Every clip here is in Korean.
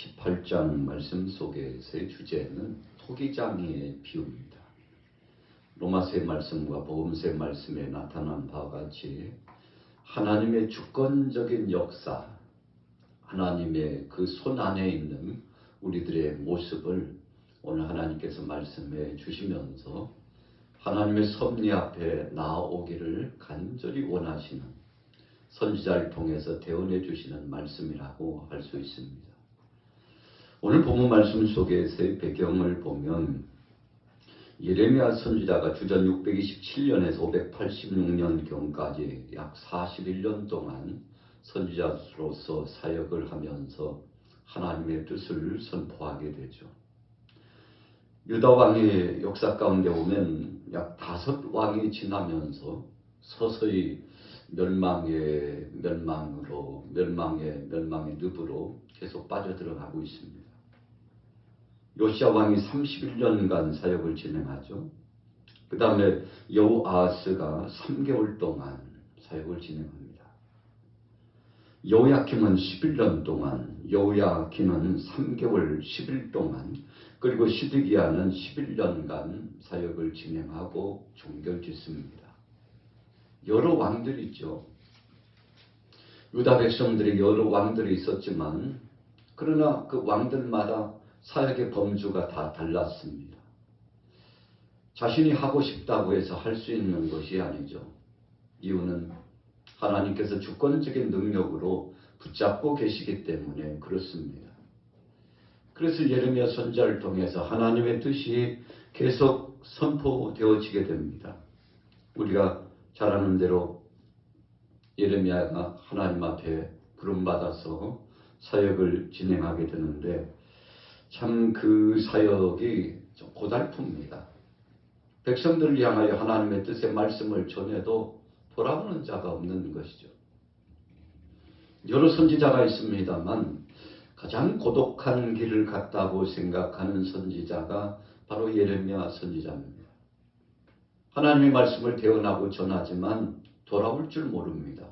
18장 말씀 속에서의 주제는 토기장의 비유입니다. 로마서의 말씀과 복음서의 말씀에 나타난 바와 같이 하나님의 주권적인 역사, 하나님의 그 손 안에 있는 우리들의 모습을 오늘 하나님께서 말씀해 주시면서 하나님의 섭리 앞에 나아오기를 간절히 원하시는 선지자를 통해서 대언해 주시는 말씀이라고 할 수 있습니다. 오늘 본문 말씀 속에서의 배경을 보면 예레미야 선지자가 주전 627년에서 586년경까지 약 41년 동안 선지자로서 사역을 하면서 하나님의 뜻을 선포하게 되죠. 유다 왕의 역사 가운데 보면 약 5왕이 지나면서 서서히 멸망의 늪으로 계속 빠져들어가고 있습니다. 요시야 왕이 31년간 사역을 진행하죠. 그 다음에 여호아하스가 3개월 동안 사역을 진행합니다. 여호야김은 11년 동안, 여호야긴은 3개월 10일 동안, 그리고 시드기야는 11년간 사역을 진행하고 종결짓습니다. 여러 왕들이 있죠. 유다 백성들이 여러 왕들이 있었지만 그러나 그 왕들마다 사역의 범주가 다 달랐습니다. 자신이 하고 싶다고 해서 할 수 있는 것이 아니죠. 이유는 하나님께서 주권적인 능력으로 붙잡고 계시기 때문에 그렇습니다. 그래서 예레미야 선지자를 통해서 하나님의 뜻이 계속 선포되어지게 됩니다. 우리가 잘 아는 대로 예레미야가 하나님 앞에 부름받아서 사역을 진행하게 되는데 참 그 사역이 좀 고달픕니다. 백성들을 향하여 하나님의 뜻의 말씀을 전해도 돌아보는 자가 없는 것이죠. 여러 선지자가 있습니다만 가장 고독한 길을 갔다고 생각하는 선지자가 바로 예레미야 선지자입니다. 하나님의 말씀을 대언하고 전하지만 돌아올 줄 모릅니다.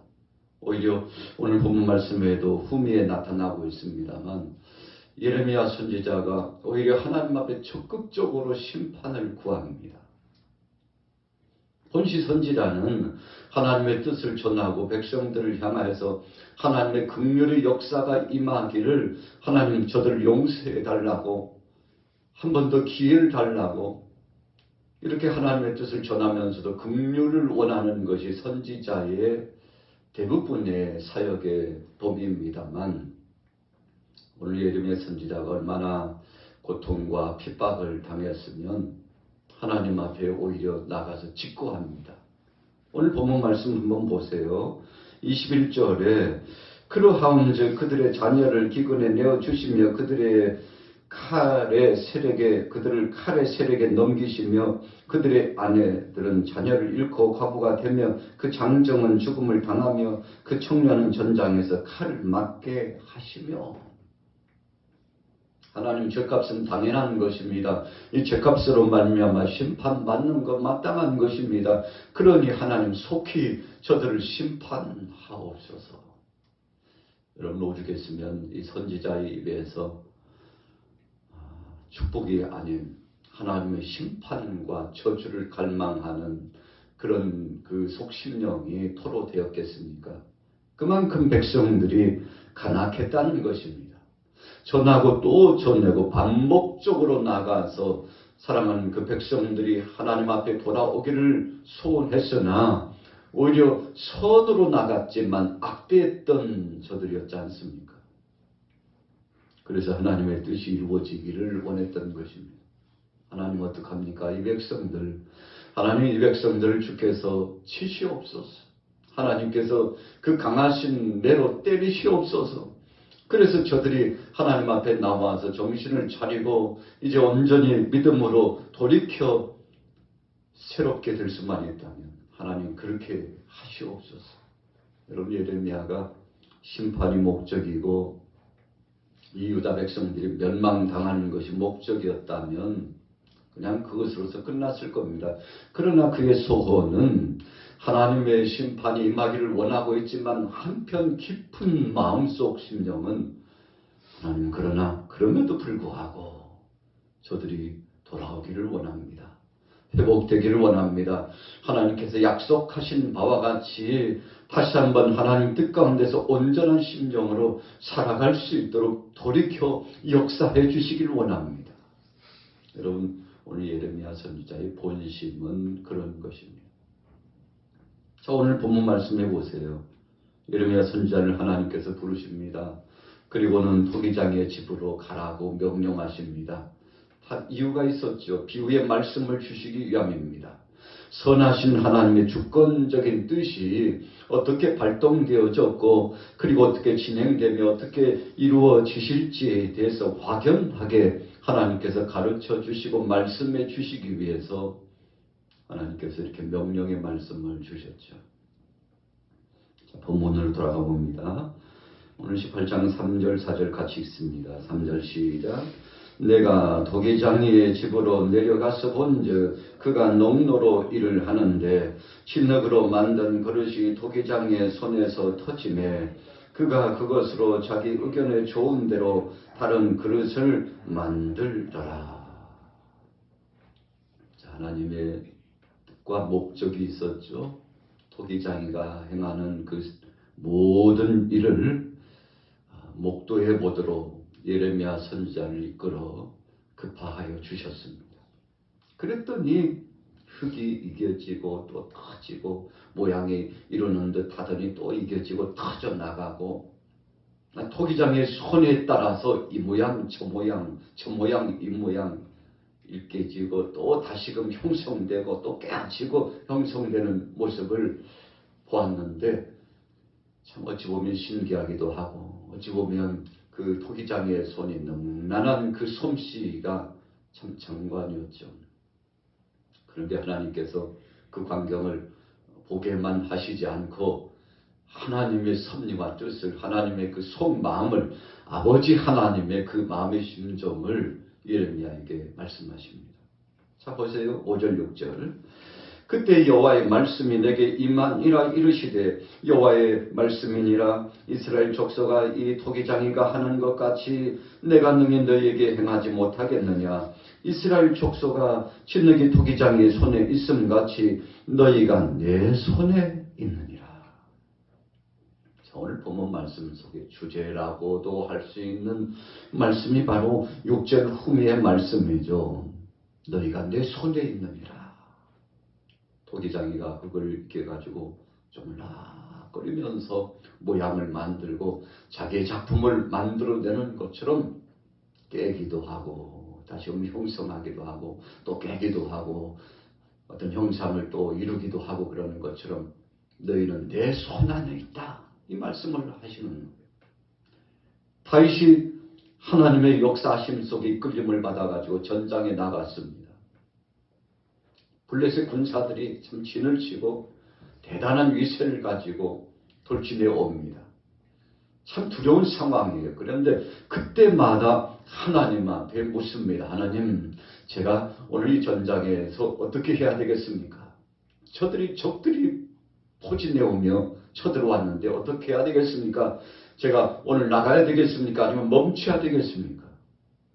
오히려 오늘 본문 말씀에도 후미에 나타나고 있습니다만 예레미야 선지자가 오히려 하나님 앞에 적극적으로 심판을 구합니다. 본시 선지자는 하나님의 뜻을 전하고 백성들을 향하여서 하나님의 긍휼의 역사가 임하기를 하나님 저들을 용서해 달라고 한 번 더 기회를 달라고 이렇게 하나님의 뜻을 전하면서도 긍휼을 원하는 것이 선지자의 대부분의 사역의 범위입니다만 오늘 예레미야 선지자가 얼마나 고통과 핍박을 당했으면 하나님 앞에 오히려 나가서 직고합니다. 오늘 본문 말씀 한번 보세요. 21절에 그러하온즉 그들의 자녀를 기근에 내어주시며 그들을 칼의 세력에 넘기시며 그들의 아내들은 자녀를 잃고 과부가 되며 그 장정은 죽음을 당하며 그 청년은 전장에서 칼을 맞게 하시며. 하나님 죄값은 당연한 것입니다. 이 죄값으로 말미암아 심판받는 것 마땅한 것입니다. 그러니 하나님 속히 저들을 심판하옵소서. 여러분 오죽했으면 이 선지자의 입에서 축복이 아닌 하나님의 심판과 저주를 갈망하는 그런 그 속심령이 토로되었겠습니까? 그만큼 백성들이 간악했다는 것입니다. 전하고 또 전하고 반복적으로 나가서 사랑하는 그 백성들이 하나님 앞에 돌아오기를 소원했으나 오히려 서두로 나갔지만 악대했던 저들이었지 않습니까? 그래서 하나님의 뜻이 이루어지기를 원했던 것입니다. 하나님 어떡합니까? 이 백성들, 하나님 이 백성들을 주께서 치시옵소서. 하나님께서 그 강하신 매로 때리시옵소서. 그래서 저들이 하나님 앞에 나와서 정신을 차리고 이제 온전히 믿음으로 돌이켜 새롭게 될 수만 있다면 하나님 그렇게 하시옵소서. 여러분 예레미야가 심판이 목적이고 이 유다 백성들이 멸망당하는 것이 목적이었다면 그냥 그것으로서 끝났을 겁니다. 그러나 그의 소원은 하나님의 심판이 임하기를 원하고 있지만 한편 깊은 마음속 심령은 하나님, 그러나 그럼에도 불구하고 저들이 돌아오기를 원합니다. 회복되기를 원합니다. 하나님께서 약속하신 바와 같이 다시 한번 하나님 뜻 가운데서 온전한 심정으로 살아갈 수 있도록 돌이켜 역사해 주시기를 원합니다. 여러분, 오늘 예레미야 선지자의 본심은 그런 것입니다. 자, 오늘 본문 말씀해 보세요. 예레미야 선지자를 하나님께서 부르십니다. 그리고는 토기장의 집으로 가라고 명령하십니다. 다 이유가 있었죠. 비유의 말씀을 주시기 위함입니다. 선하신 하나님의 주권적인 뜻이 어떻게 발동되어졌고 그리고 어떻게 진행되며 어떻게 이루어지실지에 대해서 확연하게 하나님께서 가르쳐 주시고 말씀해 주시기 위해서 하나님께서 이렇게 명령의 말씀을 주셨죠. 자, 본문으로 돌아가 봅니다. 오늘 18장 3절 4절 같이 읽습니다. 3절 시작. 내가 도기장이의 집으로 내려가서 본즉 그가 농로로 일을 하는데 진흙으로 만든 그릇이 도기장의 손에서 터지매 그가 그것으로 자기 의견에 좋은 대로 다른 그릇을 만들더라. 자, 하나님의 뜻과 목적이 있었죠. 도기장이가 행하는 그 모든 일을 목도해 보도록 예레미야 선지자를 이끌어 급파하여 주셨습니다. 그랬더니 흙이 이겨지고 또 터지고 모양이 이루는 듯 하더니 또 이겨지고 터져 나가고 토기장의 손에 따라서 이 모양 저 모양 저 모양 이 모양 일깨지고 또 다시금 형성되고 또 깨지고 형성되는 모습을 보았는데 참 어찌 보면 신기하기도 하고 어찌 보면 그 토기장의 손이 능란한 그 솜씨가 참 장관이었죠. 그런데 하나님께서 그 광경을 보게만 하시지 않고 하나님의 섭리와 뜻을 하나님의 그 속마음을 아버지 하나님의 그 마음의 심정을 예레미야에게 말씀하십니다. 자 보세요. 5절 6절. 그때 여호와의 말씀이 내게 임하니라 이르시되 여호와의 말씀이니라 이스라엘 족속아 이 토기장이가 하는 것 같이 내가 능히 너희에게 행하지 못하겠느냐. 이스라엘 족속아 진흙이 토기장의 손에 있음 같이 너희가 내 손에 있느니라. 자, 오늘 본문 말씀 속의 주제라고도 할 수 있는 말씀이 바로 6절 후미의 말씀이죠. 너희가 내 손에 있느니라. 토기장이가 흙을 이렇게 가지고 쪼물락거리면서 모양을 만들고 자기의 작품을 만들어내는 것처럼 깨기도 하고 다시 형성하기도 하고 또 깨기도 하고 어떤 형상을 또 이루기도 하고 그러는 것처럼 너희는 내 손 안에 있다. 이 말씀을 하시는 거예요. 다윗이 하나님의 역사하심 속에 이끌림을 받아가지고 전장에 나갔습니다. 블레셋 군사들이 참 진을 치고 대단한 위세를 가지고 돌진해 옵니다. 참 두려운 상황이에요. 그런데 그때마다 하나님 앞에 묻습니다. 하나님, 제가 오늘 이 전장에서 어떻게 해야 되겠습니까? 적들이 포진해 오며 쳐들어왔는데 어떻게 해야 되겠습니까? 제가 오늘 나가야 되겠습니까? 아니면 멈춰야 되겠습니까?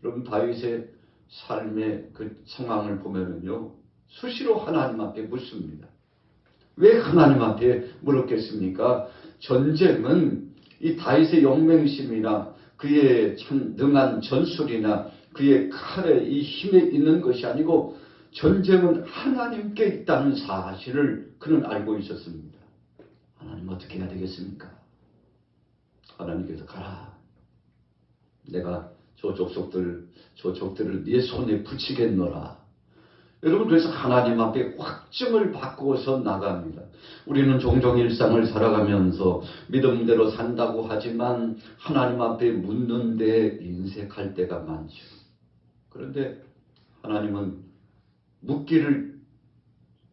여러분, 다윗의 삶의 그 상황을 보면은요, 수시로 하나님 앞에 묻습니다. 왜 하나님 앞에 물었겠습니까? 전쟁은 이 다윗의 용맹심이나 그의 참 능한 전술이나 그의 칼의 이 힘에 있는 것이 아니고 전쟁은 하나님께 있다는 사실을 그는 알고 있었습니다. 하나님 어떻게 해야 되겠습니까? 하나님께서 가라. 내가 저 적들을 네 손에 붙이겠노라. 여러분, 그래서 하나님 앞에 확증을 받고서 나갑니다. 우리는 종종 일상을 살아가면서 믿음대로 산다고 하지만 하나님 앞에 묻는 데 인색할 때가 많죠. 그런데 하나님은 묻기를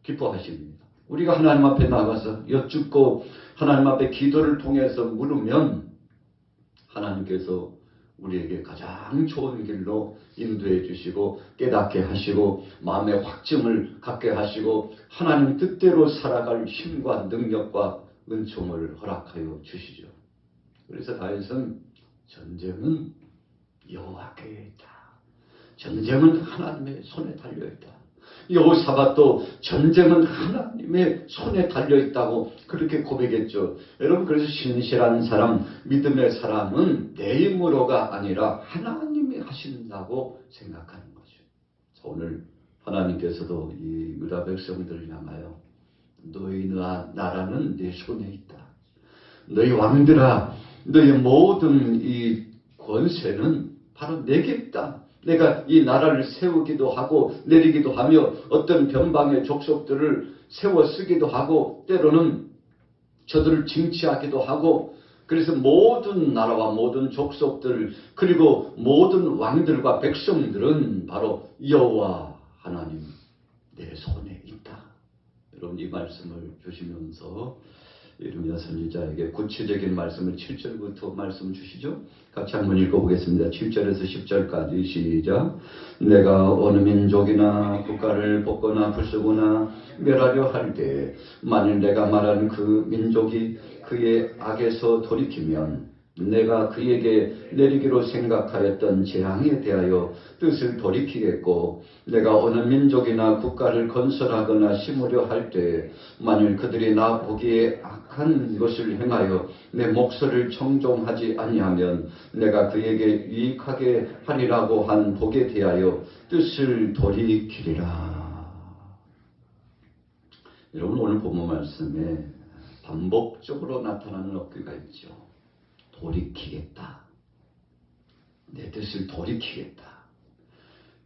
기뻐하십니다. 우리가 하나님 앞에 나가서 여쭙고 하나님 앞에 기도를 통해서 물으면 하나님께서 우리에게 가장 좋은 길로 인도해 주시고 깨닫게 하시고 마음의 확증을 갖게 하시고 하나님 뜻대로 살아갈 힘과 능력과 은총을 허락하여 주시죠. 그래서 다윗은 전쟁은 여호와께 있다. 전쟁은 하나님의 손에 달려있다. 여호사밧도 전쟁은 하나님의 손에 달려있다고 그렇게 고백했죠. 여러분, 그래서 신실한 사람, 믿음의 사람은 내 힘으로가 아니라 하나님이 하신다고 생각하는 거죠. 오늘 하나님께서도 이 유다 백성들을 향하여 너희 나라는 내 손에 있다. 너희 왕들아, 너희 모든 이 권세는 바로 내게 있다. 내가 이 나라를 세우기도 하고 내리기도 하며 어떤 변방의 족속들을 세워 쓰기도 하고 때로는 저들을 징치하기도 하고, 그래서 모든 나라와 모든 족속들 그리고 모든 왕들과 백성들은 바로 여호와 하나님 내 손에 있다. 여러분, 이 말씀을 주시면서 이르미야 선지자에게 구체적인 말씀을 7절부터 말씀 주시죠. 같이 한번 읽어보겠습니다. 7절에서 10절까지 시작. 내가 어느 민족이나 국가를 뽑거나 부수거나 멸하려 할 때 만일 내가 말하는 그 민족이 그의 악에서 돌이키면 내가 그에게 내리기로 생각하였던 재앙에 대하여 뜻을 돌이키겠고, 내가 어느 민족이나 국가를 건설하거나 심으려 할 때 만일 그들이 나 보기에 악한 것을 행하여 내 목소리를 청종하지 아니하면 내가 그에게 유익하게 하리라고 한 복에 대하여 뜻을 돌이키리라. 여러분, 오늘 본문 말씀에 반복적으로 나타나는 어귀가 있죠. 돌이키겠다. 내 뜻을 돌이키겠다.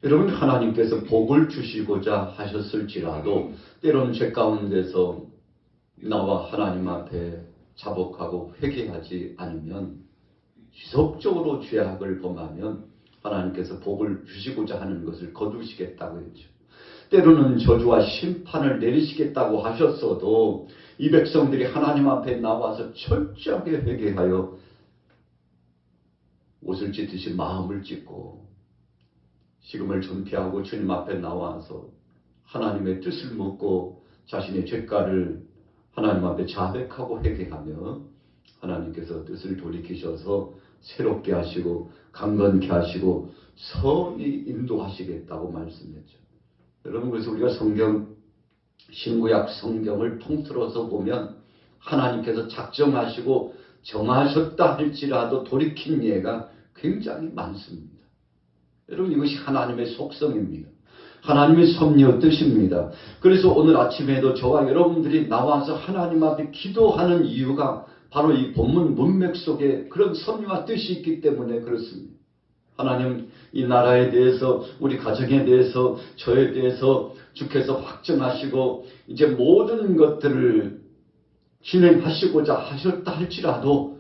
여러분, 하나님께서 복을 주시고자 하셨을지라도 때로는 죄 가운데서 나와 하나님 앞에 자복하고 회개하지 않으면, 지속적으로 죄악을 범하면 하나님께서 복을 주시고자 하는 것을 거두시겠다고 했죠. 때로는 저주와 심판을 내리시겠다고 하셨어도 이 백성들이 하나님 앞에 나와서 철저하게 회개하여 옷을 찢듯이 마음을 찢고 식음을 전폐하고 주님 앞에 나와서 하나님의 뜻을 묻고 자신의 죄가를 하나님 앞에 자백하고 회개하며 하나님께서 뜻을 돌이키셔서 새롭게 하시고 강건케 하시고 선히 인도하시겠다고 말씀했죠. 여러분, 그래서 우리가 신구약 성경을 통틀어서 보면 하나님께서 작정하시고 정하셨다 할지라도 돌이킨 예가 굉장히 많습니다. 여러분, 이것이 하나님의 속성입니다. 하나님의 섭리의 뜻입니다. 그래서 오늘 아침에도 저와 여러분들이 나와서 하나님 앞에 기도하는 이유가 바로 이 본문 문맥 속에 그런 섭리와 뜻이 있기 때문에 그렇습니다. 하나님, 이 나라에 대해서, 우리 가정에 대해서, 저에 대해서 주께서 확정하시고 이제 모든 것들을 진행하시고자 하셨다 할지라도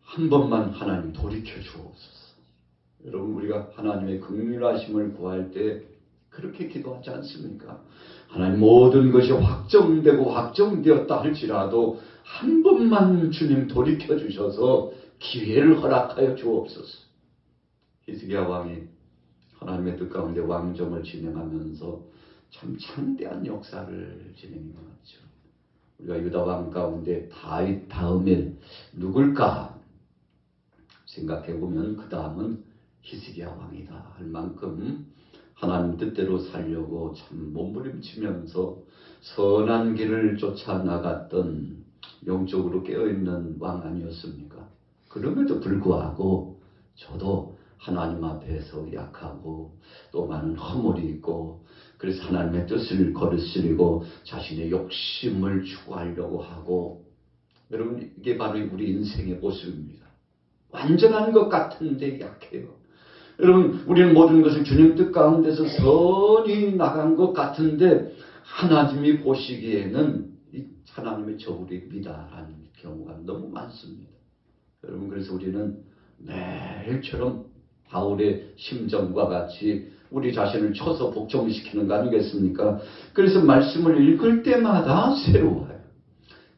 한 번만 하나님 돌이켜 주옵소서. 여러분, 우리가 하나님의 긍휼하심을 구할 때 그렇게 기도하지 않습니까? 하나님, 모든 것이 확정되고 확정되었다 할지라도 한 번만 주님 돌이켜 주셔서 기회를 허락하여 주옵소서. 히스기야 왕이 하나님의 뜻 가운데 왕정을 진행하면서 참 창대한 역사를 진행해왔죠. 우리가 유다 왕 가운데 다윗 다음에 누굴까 생각해보면 그 다음은 히스기야 왕이다 할 만큼 하나님 뜻대로 살려고 참 몸부림치면서 선한 길을 쫓아 나갔던 영적으로 깨어있는 왕 아니었습니까? 그럼에도 불구하고 저도 하나님 앞에서 약하고 또 많은 허물이 있고, 그래서 하나님의 뜻을 거스르고 자신의 욕심을 추구하려고 하고, 여러분, 이게 바로 우리 인생의 모습입니다. 완전한 것 같은데 약해요. 여러분, 우리는 모든 것을 주님 뜻 가운데서 선히 나간 것 같은데 하나님이 보시기에는 이 하나님의 저울입니다라는 경우가 너무 많습니다. 여러분, 그래서 우리는 매일처럼 바울의 심정과 같이 우리 자신을 쳐서 복종시키는 거 아니겠습니까? 그래서 말씀을 읽을 때마다 새로워요.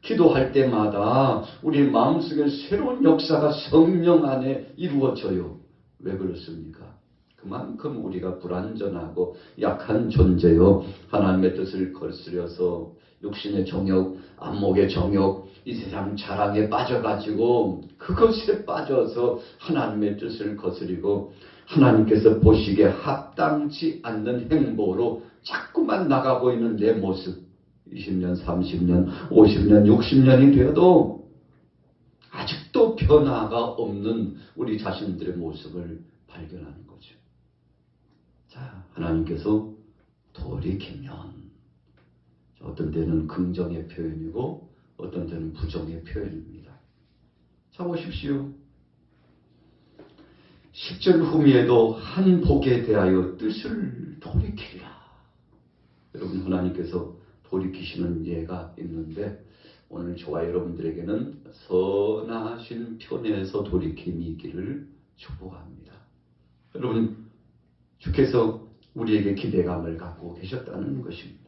기도할 때마다 우리 마음속에 새로운 역사가 성령 안에 이루어져요. 왜 그렇습니까? 그 그만큼 우리가 불완전하고 약한 존재요. 하나님의 뜻을 거스려서 육신의 정욕, 안목의 정욕, 이 세상 자랑에 빠져가지고 그것에 빠져서 하나님의 뜻을 거스리고 하나님께서 보시기에 합당치 않는 행보로 자꾸만 나가고 있는 내 모습, 20년, 30년, 50년, 60년이 되어도 아직도 변화가 없는 우리 자신들의 모습을 발견하는 거죠. 자, 하나님께서 돌이키면 어떤 때는 긍정의 표현이고 어떤 때는 부정의 표현입니다. 자, 보십시오. 10절 후미에도 한 복에 대하여 뜻을 돌이키리라. 여러분, 하나님께서 돌이키시는 예가 있는데 오늘 저와 여러분들에게는 선하신 편에서 돌이킴이 있기를 축복합니다. 여러분, 주께서 우리에게 기대감을 갖고 계셨다는 것입니다.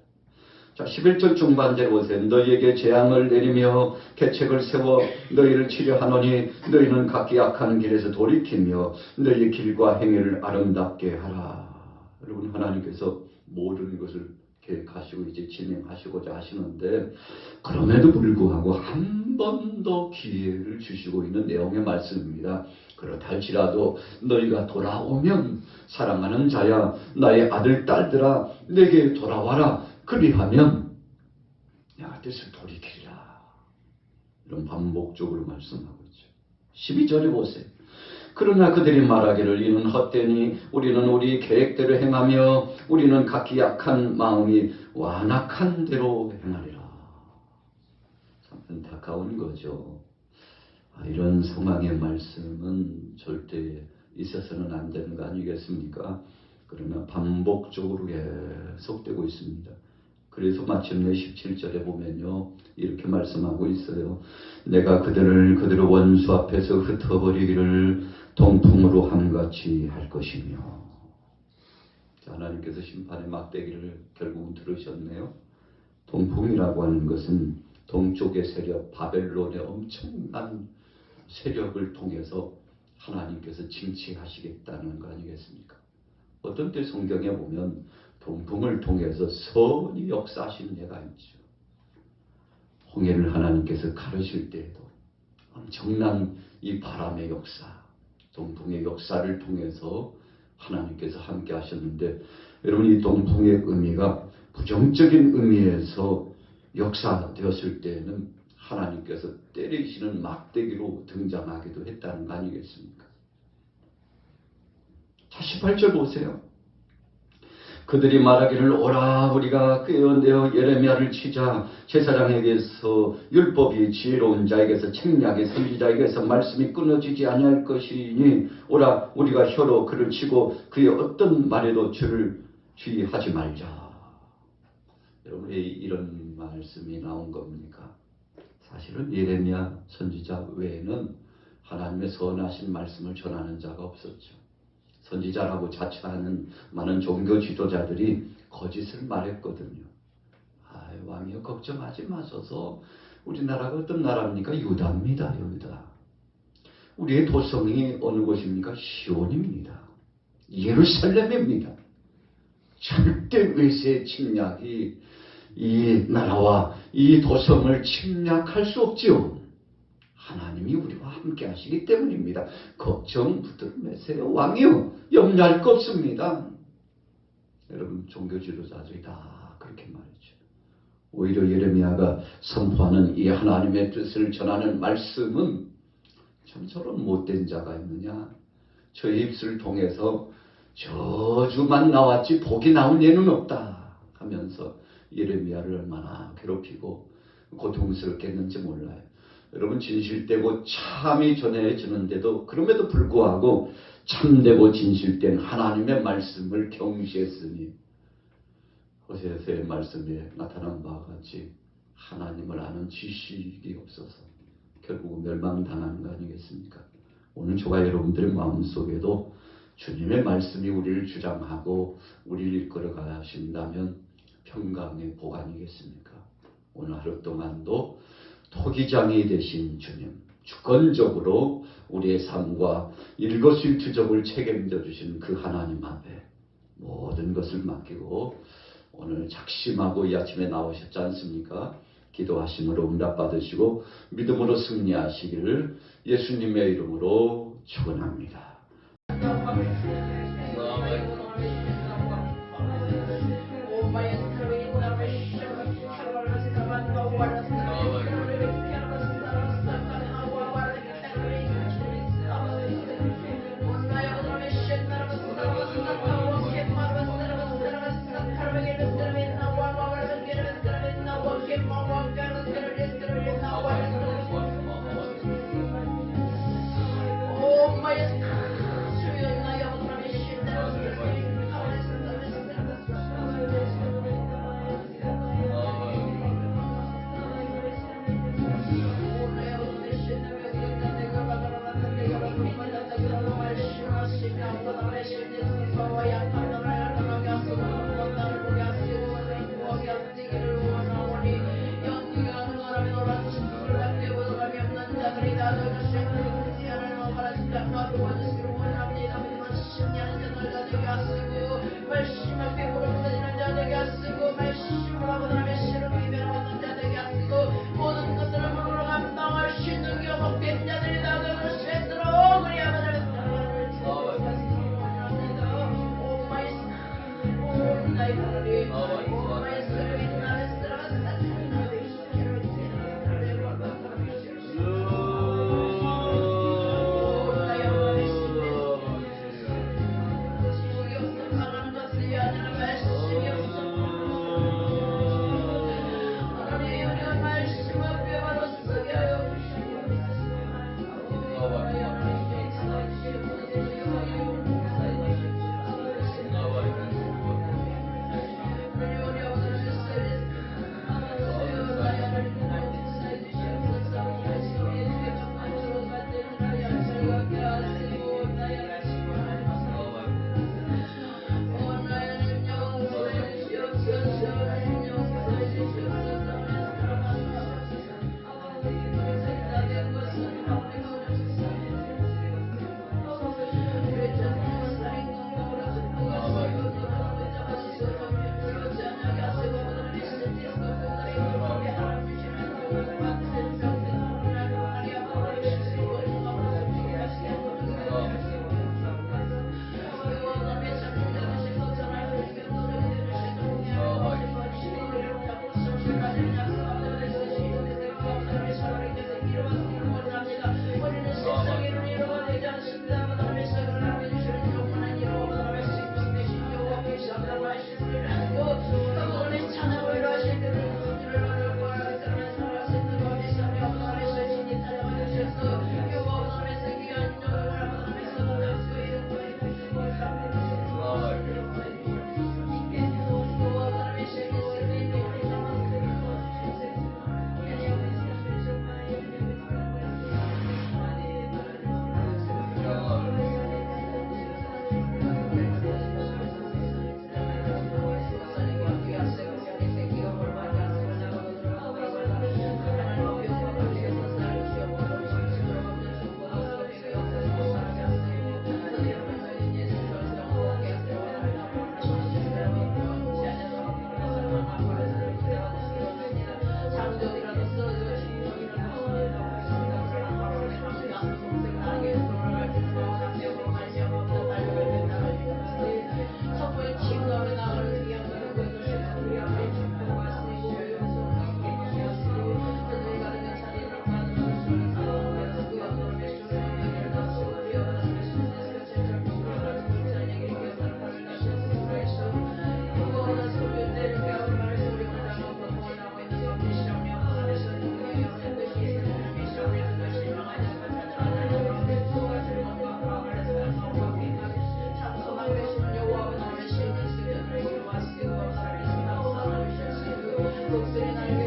자, 11절 중반절 보세요. 너희에게 재앙을 내리며 계책을 세워 너희를 치려하노니 너희는 각기 악한 길에서 돌이키며 너희의 길과 행위를 아름답게 하라. 여러분, 하나님께서 모든 것을 계획하시고 이제 진행하시고자 하시는데 그럼에도 불구하고 한 번 더 기회를 주시고 있는 내용의 말씀입니다. 그렇다 할지라도 너희가 돌아오면 사랑하는 자야 나의 아들 딸들아 내게 돌아와라. 그리하면 내가 뜻을 돌이키리라. 이런 반복적으로 말씀하고 있죠. 12절에 보세요. 그러나 그들이 말하기를 이는 헛되니 우리는 우리 계획대로 행하며 우리는 각기 약한 마음이 완악한 대로 행하리라. 참 안타까운 거죠. 이런 상황의 말씀은 절대 있어서는 안 되는 거 아니겠습니까? 그러나 반복적으로 계속되고 있습니다. 그래서 마침내 17절에 보면요 이렇게 말씀하고 있어요. 내가 그들의 원수 앞에서 흩어버리기를 동풍으로 함같이 할 것이며. 자, 하나님께서 심판의 막대기를 결국은 들으셨네요. 동풍이라고 하는 것은 동쪽의 세력 바벨론의 엄청난 세력을 통해서 하나님께서 징치하시겠다는 거 아니겠습니까? 어떤 때 성경에 보면 동풍을 통해서 선히 역사하시는 예가 있죠. 홍해를 하나님께서 가르실 때에도 엄청난 이 바람의 역사, 동풍의 역사를 통해서 하나님께서 함께 하셨는데 여러분, 이 동풍의 의미가 부정적인 의미에서 역사되었을 때에는 하나님께서 때리시는 막대기로 등장하기도 했다는 거 아니겠습니까? 자, 18절 보세요. 그들이 말하기를 오라 우리가 꾀어내어 예레미야를 치자. 제사장에게서 율법이 지혜로운 자에게서 책략이 선지자에게서 말씀이 끊어지지 아니할 것이니 오라 우리가 혀로 그를 치고 그의 어떤 말에도 주를 주의하지 말자. 여러분, 왜 이런 말씀이 나온 겁니까? 사실은 예레미야 선지자 외에는 하나님의 선하신 말씀을 전하는 자가 없었죠. 선지자라고 자처하는 많은 종교 지도자들이 거짓을 말했거든요. 왕이여 걱정하지 마소서. 우리나라가 어떤 나라입니까? 유다입니다. 유다. 우리의 도성이 어느 곳입니까? 시온입니다. 예루살렘입니다. 절대 외세 침략이 이 나라와 이 도성을 침략할 수 없지요. 하나님이 우리와 함께 하시기 때문입니다. 걱정 붙들어 매세요. 왕이요 염려할 거 없습니다. 여러분, 종교 지도자들이 다 그렇게 말이죠. 오히려 예레미야가 선포하는 이 하나님의 뜻을 전하는 말씀은 참 저런 못된 자가 있느냐. 저의 입술을 통해서 저주만 나왔지 복이 나온 예는 없다 하면서 예레미야를 얼마나 괴롭히고 고통스럽게 했는지 몰라요. 여러분, 진실되고 참이 전해지는데도 그럼에도 불구하고 참되고 진실된 하나님의 말씀을 경시했으니 호세아서의 말씀에 나타난 바와 같이 하나님을 아는 지식이 없어서 결국 멸망당하는 거 아니겠습니까? 오늘 저와 여러분들의 마음속에도 주님의 말씀이 우리를 주장하고 우리를 이끌어 가신다면 평강의 복 아니겠습니까? 오늘 하루 동안도 토기장이 되신 주님, 주권적으로 우리의 삶과 일거수일투족을 책임져 주신 그 하나님 앞에 모든 것을 맡기고 오늘 작심하고 이 아침에 나오셨지 않습니까? 기도하심으로 응답받으시고 믿음으로 승리하시기를 예수님의 이름으로 축원합니다. 목소리 나에게